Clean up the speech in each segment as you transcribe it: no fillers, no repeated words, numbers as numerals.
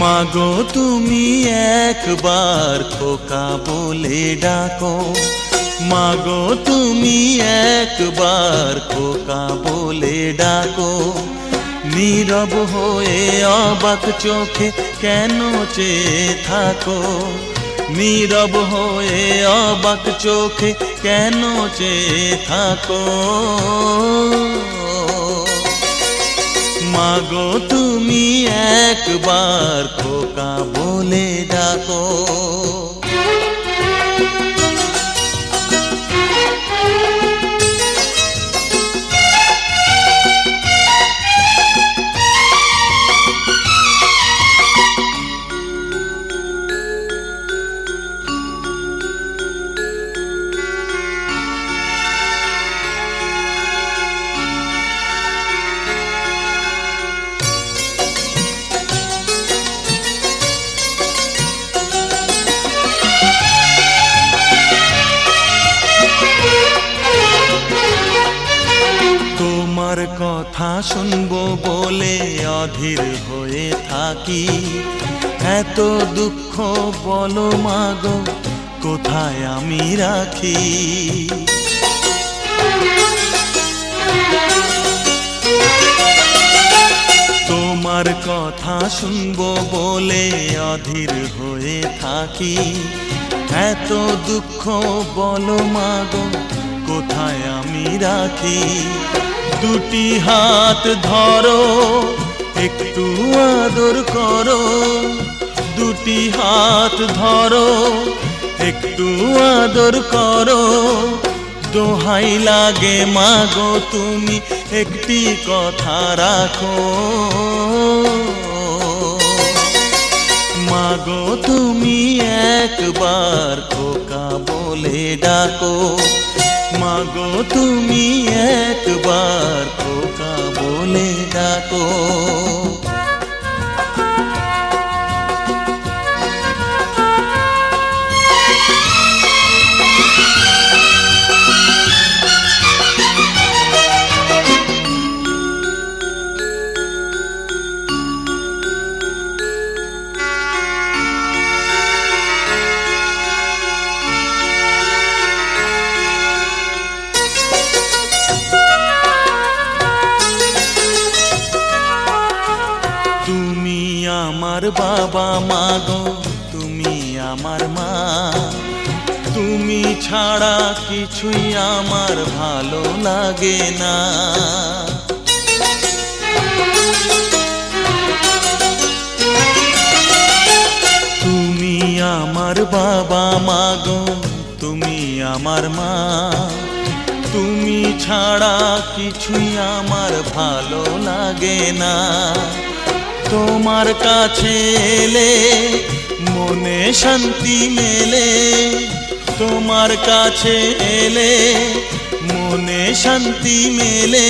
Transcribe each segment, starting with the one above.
মাগো তুমি একবার খোকা বলে ডাকো, মাগো তুমি একবার খোকা বলে ডাকো। নীরব হয়ে অবাক চোখে কেন চেয়ে থাকো, নীরব হয়ে অবাক চোখে কেন চেয়ে থাকো। মাগো তুমি একবার খোকা বলে ডাকো। তোমার কথা শুনবো বলে অধীর হয়ে থাকি, এত দুঃখ বলো মাগো কোথায় আমি রাখি। তোমার কথা শুনবো বলে অধীর হয়ে থাকি, এত দুঃখ বলো মাগো কোথায় আমি রাখি। দুটি হাত ধরো একটু আদর করো, দুটি হাত ধরো একটু আদর করো। দোহাই লাগে মাগো তুমি একটি কথা রাখো, মাগো তুমি একবার খোকা বলে ডাকো, মাগো তুমি একবার খোকা বলে ডাকো। আমার বাবা মাগো তুমি আমার মা, তুমি ছাড়া কিছুই আমার ভালো লাগে না। তুমি আমার বাবা মাগো তুমি আমার মা, তুমি ছাড়া কিছুই আমার ভালো লাগে না। তোমার কাছে এলে মনে শান্তি মেলে, তোমার কাছে এলে মনে শান্তি মেলে।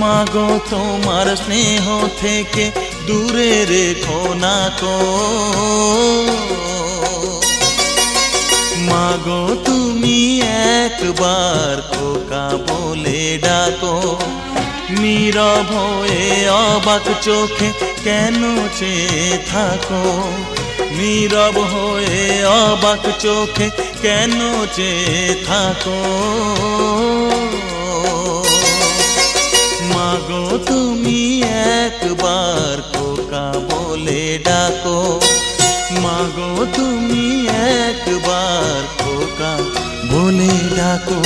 মাগো তোমার স্নেহ থেকে দূরে রেখো না কো, মাগো তুমি একবার খোকা বলে ডাকো। নীরব হয়ে অবাক চোখে কেন চেয়ে থাকো, নীরব হয়ে অবাক চোখে কেন চেয়ে থাকো। মাগো তুমি একবার খোকা বলে ডাকো, মাগো তুমি একবার খোকা বলে ডাকো।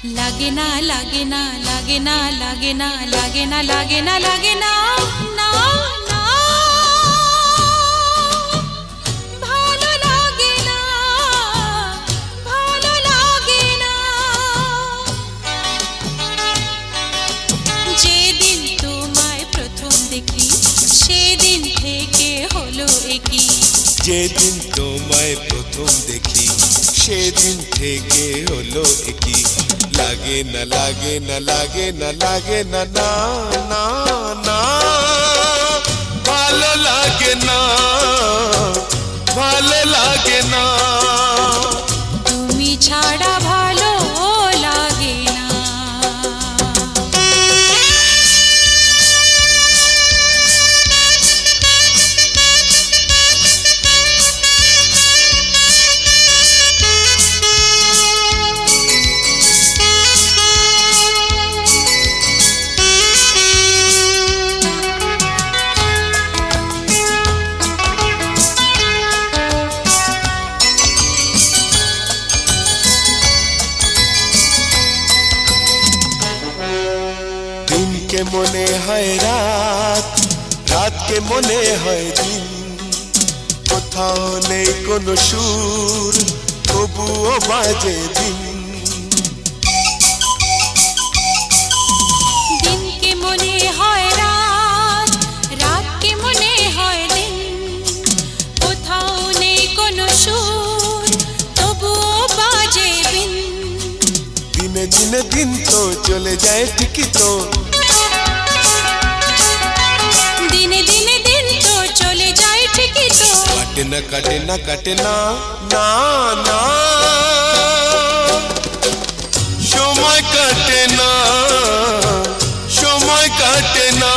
লাগে না লাগে না লাগে না লাগে না লাগে না লাগে না লাগে না না না ভালো লাগে না ভালো লাগে না যেদিন তোমায় প্রথম দেখি সেদিন থেকে হলো একই যেদিন তোমায় প্রথম দেখি সেদিন থেকে হলো একই লাগে না লাগে না লাগে না লাগে না না না না ভালো লাগে না ভালো লাগে না তুমি ছাড়া ভালো লাগে না দিনকে মনে হয় রাত রাতকে মনে হয় দিন কোথাও নেই কোনো সুর তবুও বাজে দিন দিনকে মনে হয় রাত রাতকে মনে হয় দিন কোথাও নেই কোনো সুর তবুও বাজে বিন দিনে দিনে দিন তো চলে যায় ঠিকই তো দিনে দিনে দিন তো চলে যায় ঠিকই তো কাটে না কাটে না কাটে না না না সময় কাটে না সময় কাটে না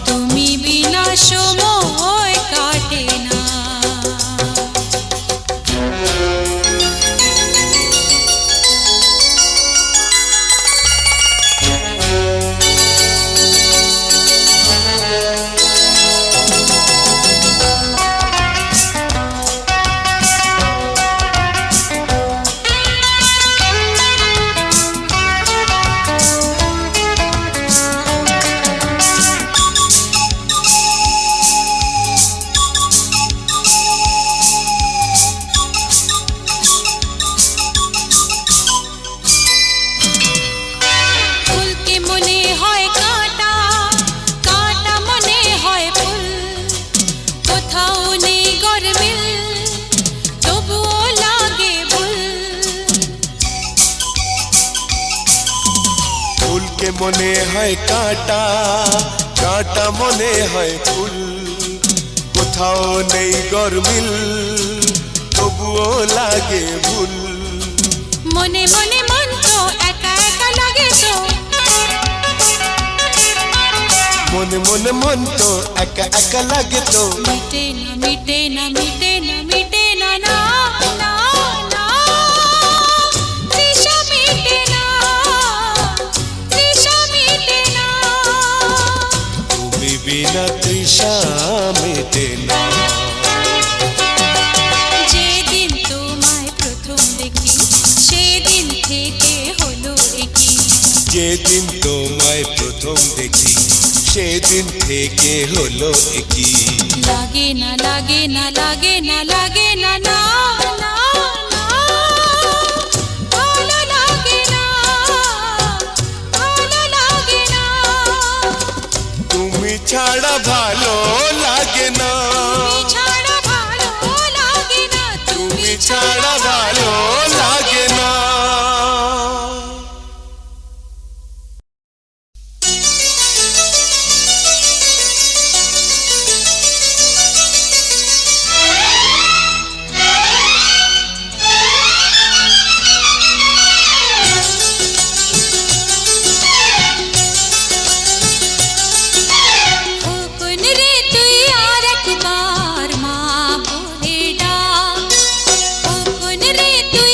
তুমি বিনা সময় কাটে না ফুলকে মনে হয় কাঁটা কাঁটা মনে হয় ফুল কোথাও নেই গরমিল তবুও লাগে ভুল ফুলকে মনে হয় কাঁটা কাঁটা মনে হয় ফুল কোথাও নেই গরমিল তবুও লাগে ভুল মনে মনে মন তো একা একা লাগে তো মনে মনে মন তো একা একা লাগে তো মিটে না মিটে না মিটে না মিটে না না না না তৃষা মিটে না তৃষা মিটে না তুমি বিনা তৃষা মেটে না যেদিন তোমায় প্রথম দেখি সেদিন থেকে হলো একই যেদিন তোমায় প্রথম দেখি সেদিন থেকে হলো একই লাগে না লাগে না লাগে না লাগে না না না না ভালো লাগে না ভালো লাগে না তুমি ছাড়া ভালো লাগে না তুমি ছাড়া ভালো লাগে না তুমি ছাড়া ভালো লাগে না কোন রে তুই আর একবার মা বলে ডাক কোন রে তুই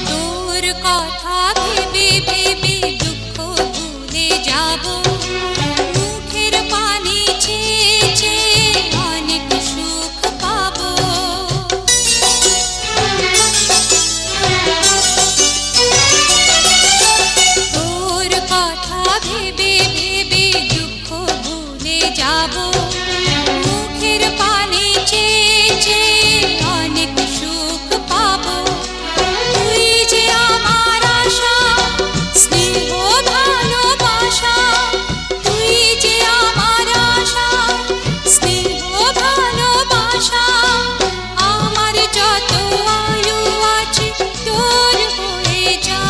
তোর কথা ভেবে ভেবে দুঃখ ভুলে যাব, মুখের পানি চেয়ে চেয়ে অনেক সুখ পাবো। তোর কথা ভেবে ভেবে দুঃখ ভুলে যাব, মুখের পানি চেয়ে চেয়ে অনেক সুখ পাবো। তুই যে আমার আশা, স্নেহ ভালোবাসা, তুই যে আমার আশা, স্নেহ ভালোবাসা। আমার যত আয়ু আছে তোর হয়ে যা।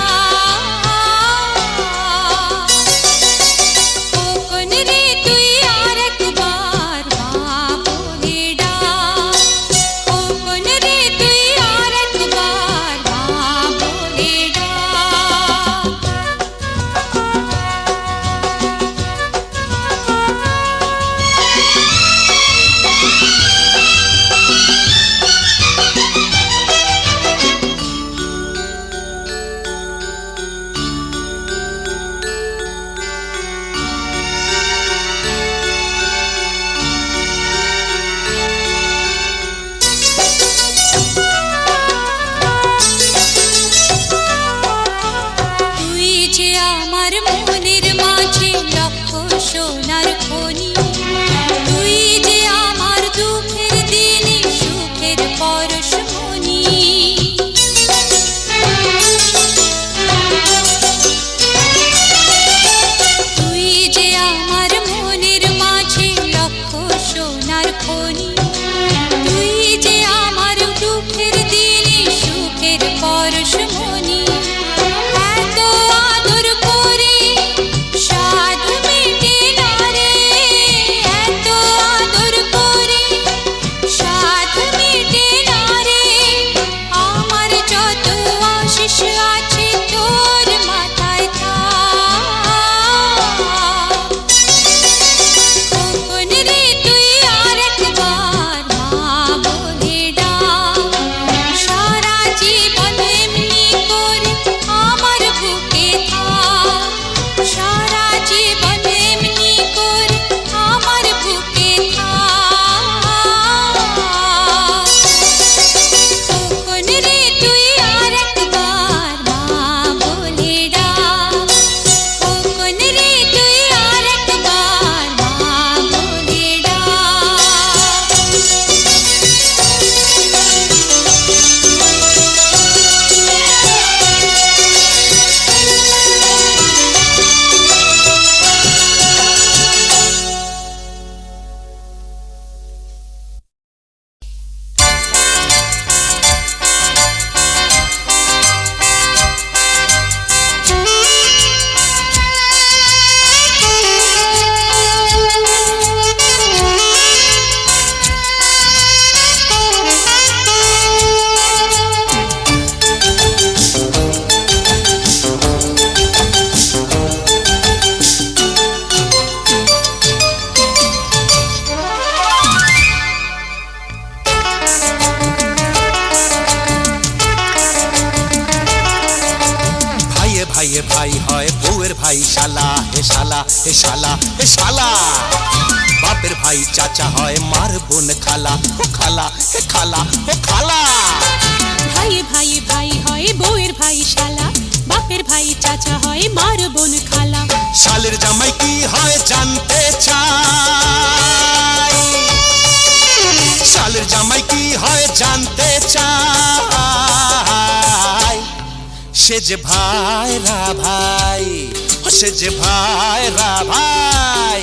কখন রে তুই আর একবার মা বলে ডাক, কখন রে তুই আর একবার মা বলে ডাক। তুই যে আমার মনের মাঝে লক্ষ সোনার খনি, তুই যে আমার দুঃখের দিনে সুখের পরশমণি। তুই যে আমার মনের মাঝে লক্ষ সোনার খনি, তুই যে আমার দুঃখের দিনে সুখের পরশমণি। এত আদর করে সাধু মেটে না রে, এত আদর করে সাধু মেটে না রে। আমার যত আশিস আছে তোর মাথায় থাক। কখন রে তুই আর একবার মা বলে ডাক, সারা জীবন এমনি করে আমার বুকে থাক, সারা জীবন এমনি করে আমার বুকে থাক। কখন রে তুই আর একবার মা বলে ডাক, কখন রে তুই আর একবার মা বলে ডাক। ভাইয়ে ভাইয়ে ভাই হয়, বউয়ের ভাই শালা হে শালা হে শালা হে শালা। বাপের ভাই চাচা হয়, মার বোন খালা ও খালা হে খালা ও খালা। ভাই ভাই ভাই হয়, বউয়ের ভাই শালা, বাপের ভাই চাচা হয়, মার বোন খালা। শালের জামাই কি হয় জানতে চাই, শালের জামাই কি হয় জানতে চাই। সে যে ভাই রা ভাই, ও সে যে ভাই রা ভাই।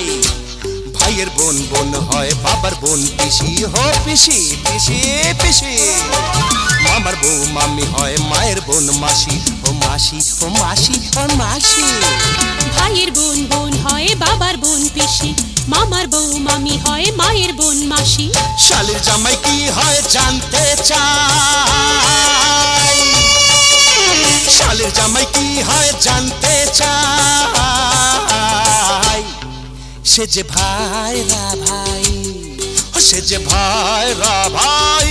ভাইয়ের বোন বোন হয়, বাবার বোন পিসি হো পিসি পিসি পিসি। মামার বউ মামি হয়, মায়ের বোন মাসি ও মাসি ও মাসি ও মাসি। ভাইয়ের বোন বোন হয়, বাবার বোন পিসি, মামার বউ মামি হয়, মায়ের বোন মাসি। শালের জামাই কি হয় জানতে চাই, শালের জামাই কি হয় জানতে চাই। সে যে ভাই রা ভাই, ও সে যে ভাই রা ভাই।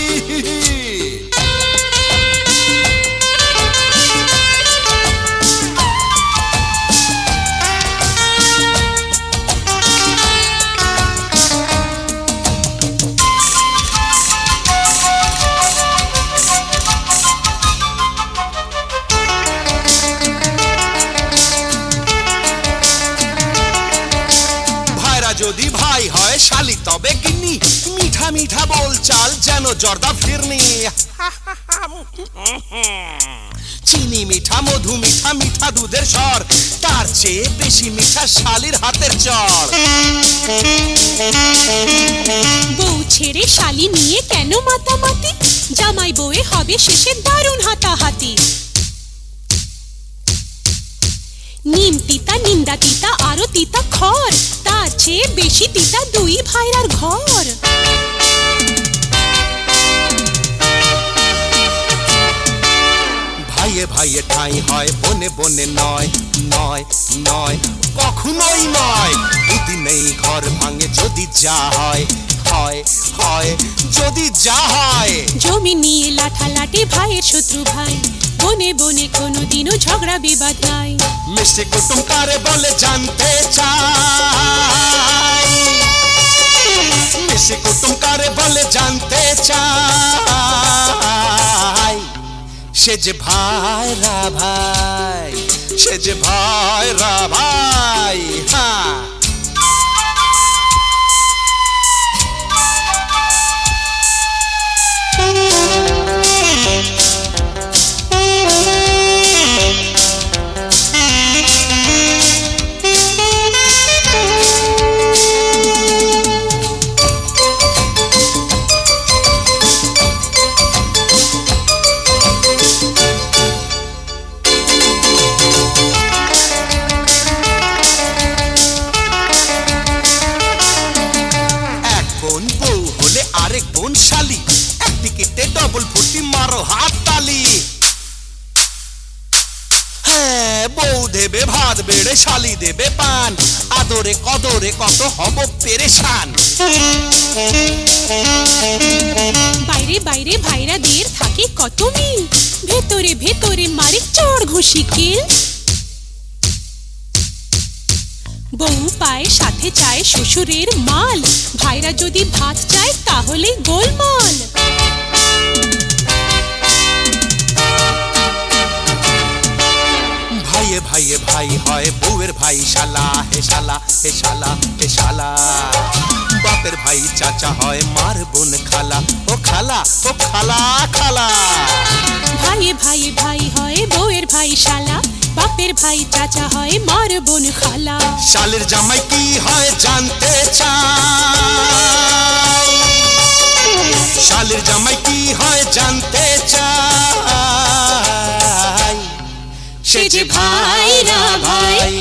যেন জর্দা ফিরনি। চিনি মিঠা মধু মিঠা মিঠা দুধের স্বর, তার চেয়ে বেশি মিঠা শালির হাতের চড়। বউ ছেড়ে শালি নিয়ে কেন মাতামাতি, জামাই বউয়ে হবে শেষে দারুণ হাতাহাতি। নিম তিতা নিন্দা তিতা আরো তিতা খর, তার চেয়ে বেশি তিতা দুই ভাইরার ঘর। ভাইয়ে ভাইয়ে ঠাঁই হয়, বনে বনে নয় নয় নয়, কখনোই নয়। দুদিনেই ঘর ভাঙে যদি যা হয় হয় হয়, যদি যা হয়। জমি নিয়ে লাঠালাঠি ভাইয়ের শত্রু ভাই, বনে বনে কোনোদিনও ঝগড়া বিবাদ নাই। মিশে কুটুম কারে বলে জানতে চাই, মিশে কুটুম কারে বলে জানতে চাই। সে যে ভাইরা ভাই, সে যে ভাইরা ভাই। হ্যাঁ, আরেক বোন শালি, এক টিকিটে ডবল ফুটি মারো হাত তালি। হ্যাঁ, বউ দেবে ভাত বেড়ে শালি দেবে পান, আদরে কদরে কত হব পেরেশান। বাইরে বাইরে ভাইরাদের থাকে কত মিল, ভেতরে ভেতরে মারে চড় ঘুষি কিল। বউ পায় সাথে চায় শ্বশুরের মাল, ভাইরা যদি ভাত চায় তাহলে গোলমাল। ভাইয়ে ভাইয়ে ভাই হয়, বউয়ের ভাই শালা হে শালা হে শালা হে শালা। বাপের ভাই চাচা হয়, মার বোন খালা ও খালা ও খালা খালা। ভাইয়ে ভাইয়ে ভাই হয়, বউয়ের ভাই শালা, বাপের ভাই চাচা হয়, মার বোন খালা। শালের জামাই কি হয় জানতে চাই, শালের জামাই কি হয় জানতে চাই। সে যে ভাইরা ভাই,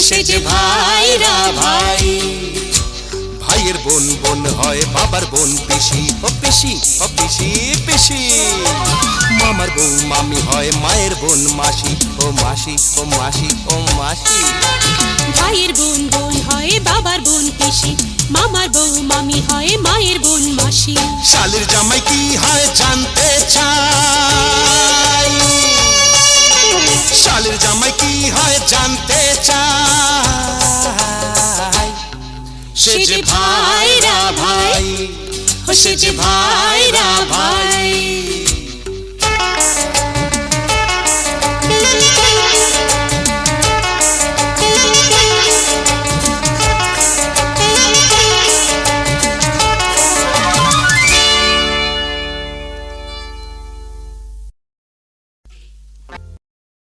সে যে ভাইরা ভাই। ভাইয়ের বোন বোন হয়, বাবার বোন পিসি ও পিসি ও পিসি পিসি। মামার বউ মামি হয়, মায়ের বোন মাসি ও মাসি ও মাসি ও মাসি। ভাইয়ের বোন বোন হয়, বাবার বোন পিসি, মামার বউ মামি হয়, মায়ের বোন মাসি। শালের জামাই কি হয় জানতে চাই, শালের জামাই কি হয় জানতে চাই। সে যে ভাইরা ভাই, সে যে ভাইরা ভাই।